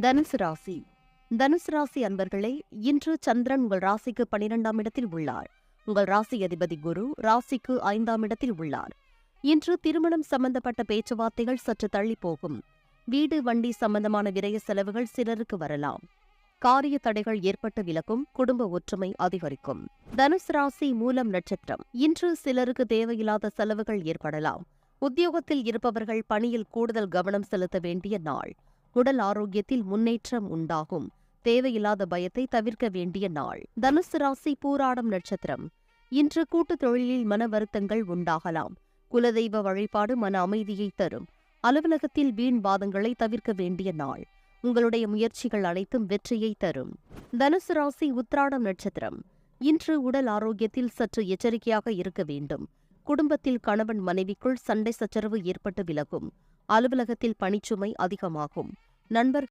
தனுசு ராசி. தனுசு ராசி அன்பர்களே, இன்று சந்திரன் உங்கள் ராசிக்கு 12ஆம் இடத்தில் உள்ளார். உங்கள் ராசி அதிபதி குரு ராசிக்கு 5ஆம் இடத்தில் உள்ளார். இன்று திருமணம் சம்பந்தப்பட்ட பேச்சுவார்த்தைகள் சற்று தள்ளி போகும். வீடு வண்டி சம்பந்தமான விரய செலவுகள் சிலருக்கு வரலாம். காரிய தடைகள் ஏற்பட்டு விலகும். குடும்ப ஒற்றுமை அதிகரிக்கும். தனுசு ராசி மூலம் நட்சத்திரம். இன்று சிலருக்கு தேவையில்லாத செலவுகள் ஏற்படலாம். உத்தியோகத்தில் இருப்பவர்கள் பணியில் கூடுதல் கவனம் செலுத்த வேண்டிய நாள். உடல் ஆரோக்கியத்தில் முன்னேற்றம் உண்டாகும். தேவையில்லாத பயத்தை தவிர்க்க வேண்டிய நாள். தனுசு ராசி பூராடம் நட்சத்திரம். இன்று கூட்டுத் தொழிலில் மன வருத்தங்கள் உண்டாகலாம். குலதெய்வ வழிபாடு மன அமைதியை தரும். அலுவலகத்தில் வீண் வாதங்களை தவிர்க்க வேண்டிய நாள். உங்களுடைய முயற்சிகள் அனைத்தும் வெற்றியை தரும். தனுசு ராசி உத்திராடம் நட்சத்திரம். இன்று உடல் ஆரோக்கியத்தில் சற்று எச்சரிக்கையாக இருக்க வேண்டும். குடும்பத்தில் கணவன் மனைவிக்குள் சண்டை சச்சரவு ஏற்பட்டு விலகும். அலுவலகத்தில் பணிச்சுமை அதிகமாகும். நண்பர்கள்